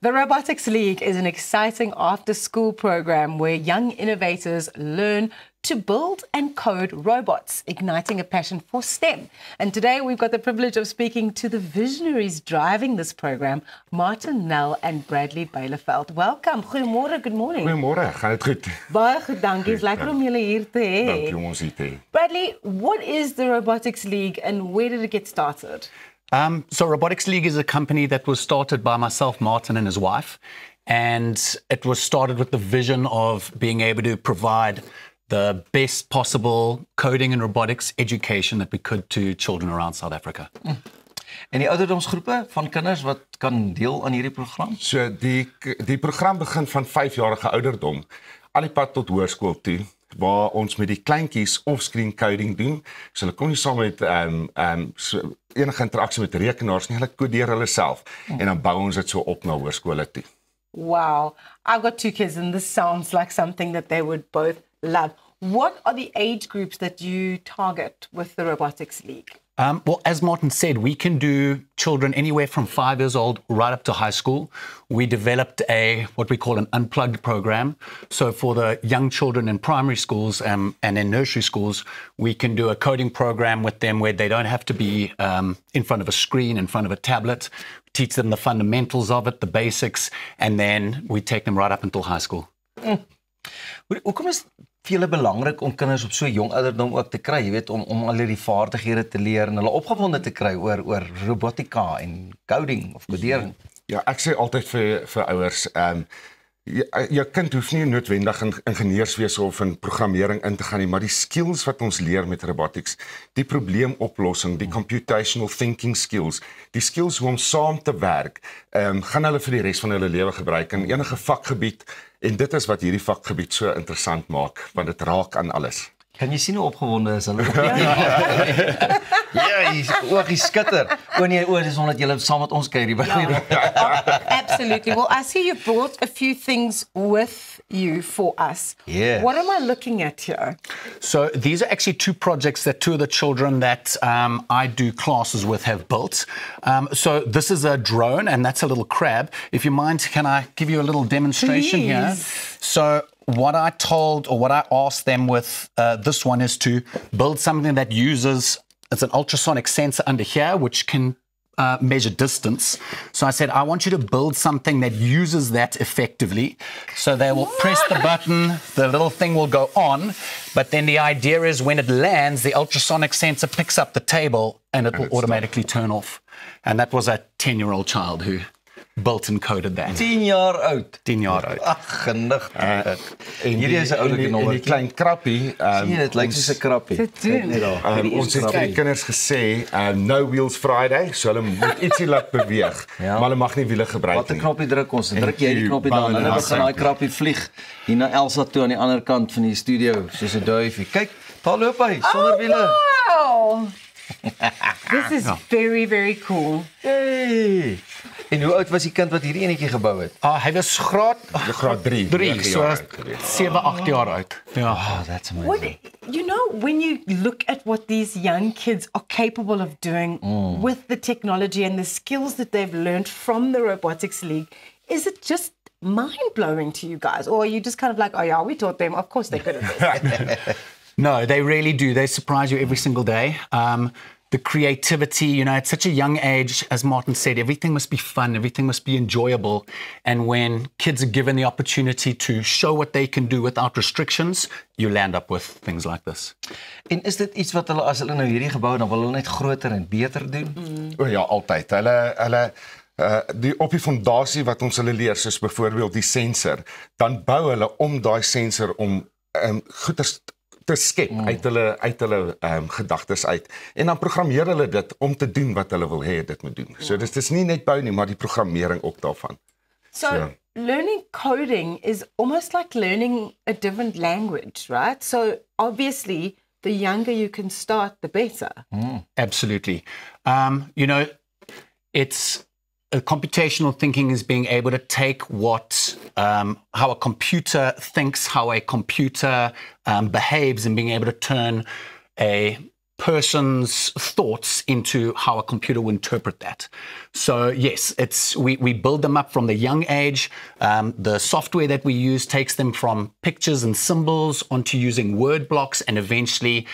The Robotics League is an exciting after-school program where young innovators learn to build and code robots, igniting a passion for STEM. And today we've got the privilege of speaking to the visionaries driving this program, Martin Nel and Bradley Bielefeld. Welcome. Goedemorgen, good morning. Goedemorgen, gaat het goed? Baie goed, dankie. Is lekker om julle hier te hê. Dankie om ons hier te hê. Bradley, what is the Robotics League and where did it get started? So Robotics League is a company that was started by myself, Martin, and his wife. And it was started with the vision of being able to provide the best possible coding and robotics education that we could to children around South Africa. En die ouderdomsgroepe van kinders wat kan deel aan hierdie program? So die program begin van 5-jarige ouderdom, al die pad tot hoërskool toe, waar ons met die kleintjies offscreen coding doen. So hulle kom nie saam met so enige interaksie met rekenaars nie, hulle kodeer hulle self en dan bou ons dit so op na hoërskole toe. Wow. I've got 2 kids and this sounds like something that they would both love. What are the age groups that you target with the Robotics League? Well, as Martin said, we can do children anywhere from 5 years old right up to high school. We developed what we call an unplugged program. So for the young children in primary schools and in nursery schools, we can do a coding program with them where they don't have to be in front of a screen, in front of a tablet, teach them the fundamentals of it, the basics, and then we take them right up until high school. Hoekom is vir julle belangrik om kinders op so jong ouderdom ook te kry, jy weet, om al hierdie vaardighede te leer en hulle opgewonde te kry oor robotika en coding of kodering? Ja, ek sê altyd vir ouers, jou kind hoef nie noodwendig in ingenieurswese of in programmering in te gaan nie, maar die skills wat ons leer met robotics, die probleemoplossing, die computational thinking skills, die skills hoe om saam te werk, gaan hulle vir die res van hulle lewe gebruik in enige vakgebied, en dit is wat hierdie vakgebied so interessant maak, want dit raak aan alles. Kan jy sien hoe opgewonde is hulle? Ja, hy skitter. Nee, dis omdat julle saam met ons kyk hier by. Absolutely. Well, I see you brought a few things with you for us. Yeah. What am I looking at here? So these are actually 2 projects that 2 of the children that I do classes with have built. So this is a drone and that's a little crab. If you mind, can I give you a little demonstration here? So what I told or what I asked them with this one is to build something that uses, it's an ultrasonic sensor under here, which can measure distance. So I said, I want you to build something that uses that effectively. So they will press the button, the little thing will go on, but then the idea is when it lands, the ultrasonic sensor picks up the table and it will automatically turn off. And that was a 10-year-old child who built and coded that. 10 jaar oud. 10 jaar oud. Ag, genig. Hierdie is 'n oulike nommer. En die klein krappie, sien dit lyk soos 'n krappie. ons het vir die kinders gesê, no wheels Friday, so hulle moet ietsie laat beweeg, maar hulle mag nie wiele gebruik nie. Wat 'n knoppie druk ons, druk jy die knoppie dan, en dan begin daai krappie vlieg hier na Elsa toe aan die ander kant van die studio, soos 'n duifie. Kyk, daar loop hy sonder wiele. Wow! This is very, very cool. Hey. En hoe oud was die kind wat hierdie enetjie gebou het? Hy was graad 3, so 7, 8 jaar oud. Ja. Oh, that's amazing. You know, when you look at what these young kids are capable of doing with the technology and the skills that they've learned from the Robotics League, is it just mind-blowing to you guys? Or are you just kind of like, oh yeah, we taught them, of course they're good at this. No, they really do. They surprise you every single day. The creativity, you know, at such a young age, as Martin said, everything must be fun, everything must be enjoyable. And when kids are given the opportunity to show what they can do without restrictions, you land up with things like this. En is dit iets wat hulle, as hulle nou hierdie gebou, dan wil hulle net groter en beter doen? O ja, altyd. Hulle op die fondasie wat ons hulle leer, soos byvoorbeeld die sensor, dan bou hulle om daai sensor om goeders te skep uit hulle gedagtes uit. En dan programmeer hulle dit om te doen wat hulle wil hê dit moet doen. So dis nie net bou nie, maar die programmering ook daarvan. So learning coding is almost like learning a different language, right? So obviously, the younger you can start, the better. Absolutely. You know, computational thinking is being able to take how a computer thinks, how a computer behaves, and being able to turn a person's thoughts into how a computer will interpret that. So yes, we build them up from the young age. The software that we use takes them from pictures and symbols onto using word blocks, and eventually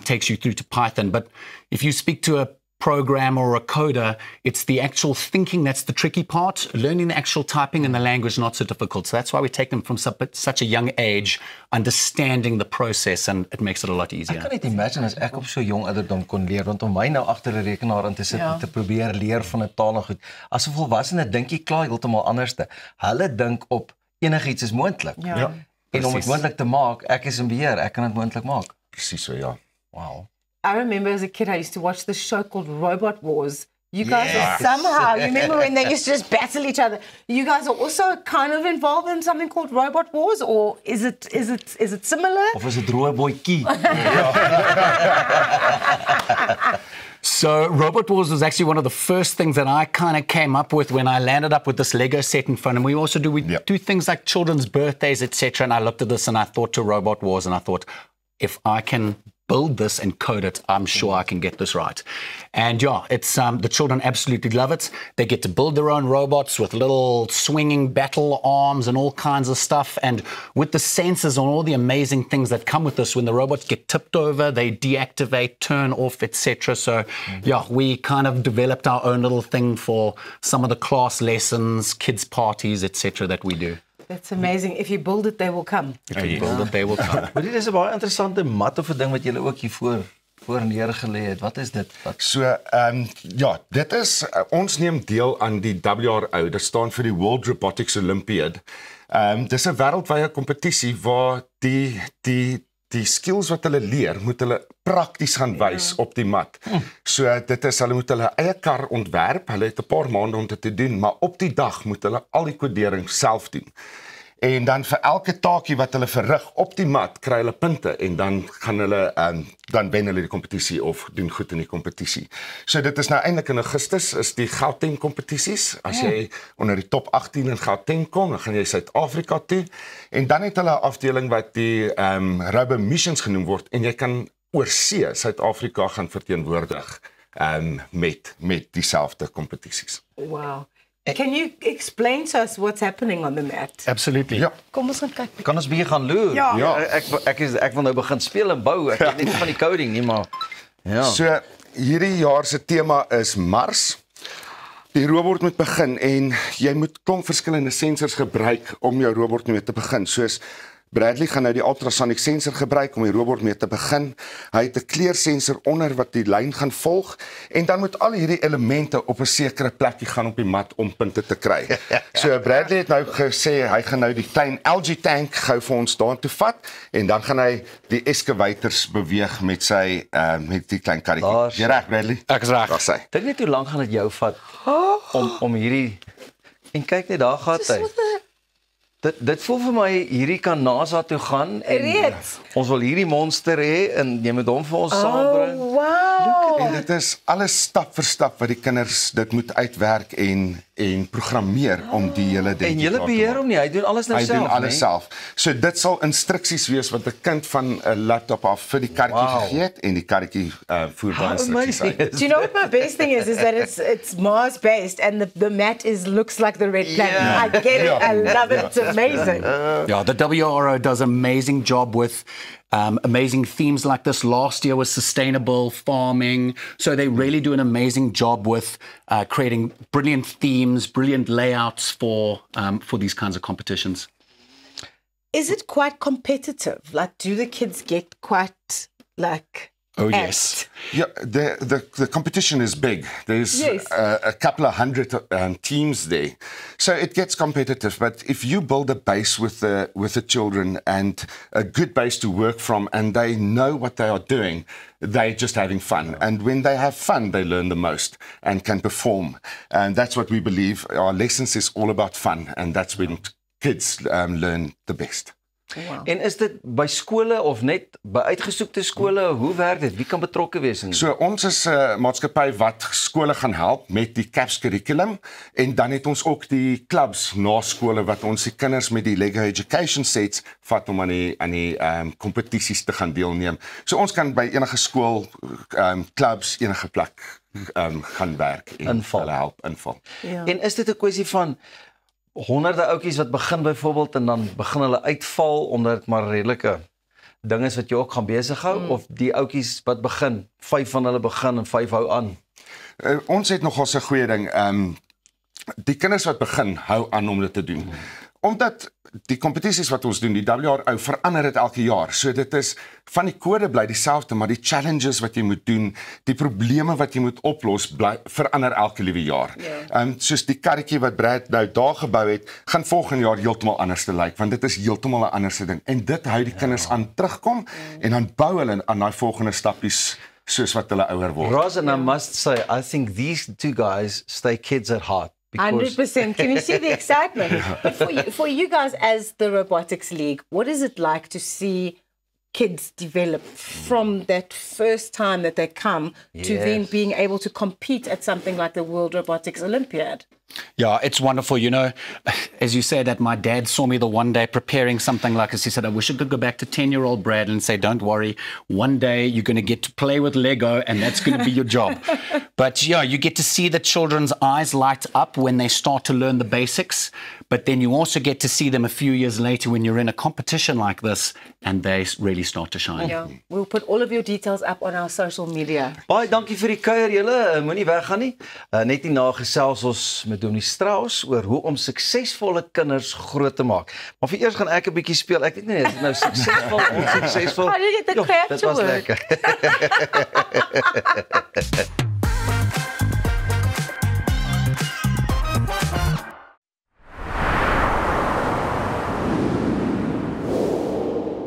takes you through to Python. But if you speak to a programmer or a coder, it's the actual thinking that's the tricky part. Learning the actual typing and the language not so difficult. So that's why we take them from such a young age, understanding the process, and it makes it a lot easier. Ek kan net imagine as ek op so jong ouderdom kon leer, want om my nou agter 'n rekenaar aan te sit en te probeer leer van 'n taal en goed. As 'n volwassene dink jy klaar heeltemal anderste. Hulle dink op enigiets is moontlik. Ja. En om dit moontlik te maak, ek is in beheer, ek kan dit moontlik maak. Presies so, ja. Wow. I remember as a kid, I used to watch this show called Robot Wars. You guys are somehow, you remember when they used to just battle each other? You guys are also kind of involved in something called Robot Wars, or is it similar? Of is dit rooi boetjie? So Robot Wars was actually one of the first things that I kind of came up with when I landed up with this Lego set in front. And we also do do things like children's birthdays, etc. And I looked at this and I thought to Robot Wars, and I thought, if I can build this and code it, I'm sure I can get this right. And yeah, it's the children absolutely love it. They get to build their own robots with little swinging battle arms and all kinds of stuff. And with the sensors and all the amazing things that come with this, when the robots get tipped over, they deactivate, turn off, etc. So yeah, we kind of developed our own little thing for some of the class lessons, kids parties, etc. that we do. That's amazing. If you build it, they will come. If you build it, they will come. Maar dit is 'n baie interessante mat of 'n ding wat julle ook hier voor neergelê het. Wat is dit? So, ja, dit is, ons neem deel aan die WRO, dit staan vir die World Robotics Olympiad. Dis 'n wêreldwye kompetisie waar die skills wat hulle leer, moet hulle prakties gaan wys op die mat. So dit is, hulle moet hulle eie kar ontwerp, hulle het 'n paar maande om dit te doen, maar op die dag moet hulle al die kodering self doen. En dan vir elke taakie wat hulle verrig op die mat, kry hulle punte en dan gaan hulle dan wen hulle die kompetisie of doen goed in die kompetisie. So dit is nou eintlik in Augustus is die Gauteng kompetisies. As jy onder die top 18 in Gauteng kom, dan gaan jy Suid-Afrika toe. En dan het hulle 'n afdeling wat die Robo Missions genoem word en jy kan oor see Suid-Afrika gaan verteenwoordig met dieselfde kompetisies. Wow. Can you explain to us what's happening on the mat? Absolutely. Ja. Kom ons gaan kyk. Kan ons bietjie gaan loer? Ja. Ek wil nou begin speel en bou. Ek weet nie van die coding nie, maar ja. So hierdie jaar se tema is Mars. Die robot moet begin en jy moet klomp verskillende sensors gebruik om jou robot mee te begin. Soos Bradley gaan nou die ultrasonic sensor gebruik om die robot mee te begin. Hy het 'n kleursensor onder wat die lyn gaan volg en dan moet al hierdie elemente op 'n sekere plekkie gaan op die mat om punte te kry. So Bradley het nou gesê hy gaan nou die klein LG tank gou vir ons daartoe vat en dan gaan hy die excavators beweeg met met die klein karretjie. Jy reg Bradley? Ek is reg. Daar sê. Dink net hoe lank gaan dit jou vat om hierdie en kyk net daar gaan hy. Dit voel vir my hierdie kan NASA toe gaan en ons wil hierdie monster hê en jy moet hom vir ons saambring. Oh, wow. En dit is alles stap vir stap wat die kinders dit moet uitwerk en programmeer om die hele ding En julle beheer hom nie, hy doen alles nou Hy self. doen alles self. So dit sal instruksies wees wat 'n kind van 'n laptop af vir die karretjie gegee het en die karretjie voer daai instruksies uit. Do you know what my best thing is that it's Mars based and the mat looks like the red planet. Yeah. I get it. I love it. It's amazing. Yeah, the WRO does an amazing job with amazing themes like this. Last year was sustainable farming. So they really do an amazing job with creating brilliant themes, brilliant layouts for these kinds of competitions. Is it quite competitive? Like, do the kids get quite like? Oh, yes. Yeah, the competition is big. There's a couple of hundred teams there, so it gets competitive. But if you build a base with the children and a good base to work from, and they know what they are doing, they're just having fun. And when they have fun, they learn the most and can perform. And that's what we believe. Our lessons is all about fun, and that's when kids learn the best. Wow. En is dit by skole of net by uitgesoekte skole? Hoe werk dit? Wie kan betrokke wees in? So ons is 'n maatskappy wat skole gaan help met die CAPS curriculum en dan het ons ook die clubs na skole wat ons die kinders met die Lego Education sets vat om aan die kompetisies te gaan deelneem. So ons kan by enige skool clubs enige plek gaan werk en Inval. hulle help inval. Ja. En is dit 'n kwessie van honderde ouetjies wat begin byvoorbeeld en dan begin hulle uitval omdat dit maar redelike ding is wat jy ook gaan besig hou of die ouetjies wat begin, 5 van hulle begin en 5 hou aan? Ons het nogals 'n goeie ding. Die kinders wat begin hou aan om dit te doen. Omdat die kompetisies wat ons doen, die WRO verander dit elke jaar. So dit is van die kode bly dieselfde, maar die challenges wat jy moet doen, die probleme wat jy moet oplos, verander elke liewe jaar. Soos die karretjie wat Brad nou daar gebou het, gaan volgende jaar heeltemal anders te lyk, want dit is heeltemal 'n ander ding. En dit hou die kinders aan terugkom en dan bou hulle aan daai volgende stappies soos wat hulle ouer word. Roz, and I must say, I think these two guys stay kids at heart. 100%. Can you see the excitement? But for you guys as the Robotics League, what is it like to see kids develop from that first time that they come to then being able to compete at something like the World Robotics Olympiad? Yeah, it's wonderful. You know, as you say that my dad saw me the one day preparing something like this. He said, I wish I could go back to 10-year-old Brad and say, don't worry, one day you're going to get to play with Lego and that's going to be your job. But yeah, you get to see the children's eyes light up when they start to learn the basics. But then you also get to see them a few years later when you're in a competition like this and they really start to shine. Yeah, we'll put all of your details up on our social media. Baie dankie vir die kuier julle. Moenie weggaan nie. Net hierna gesels ons met Dominee Strauss oor hoe om suksesvolle kinders groot te maak. Maar vir eers gaan ek 'n bietjie speel. Ek weet nie, is dit nou suksesvol of onsuksesvol? How did you get the crap Dit to was work? lekker.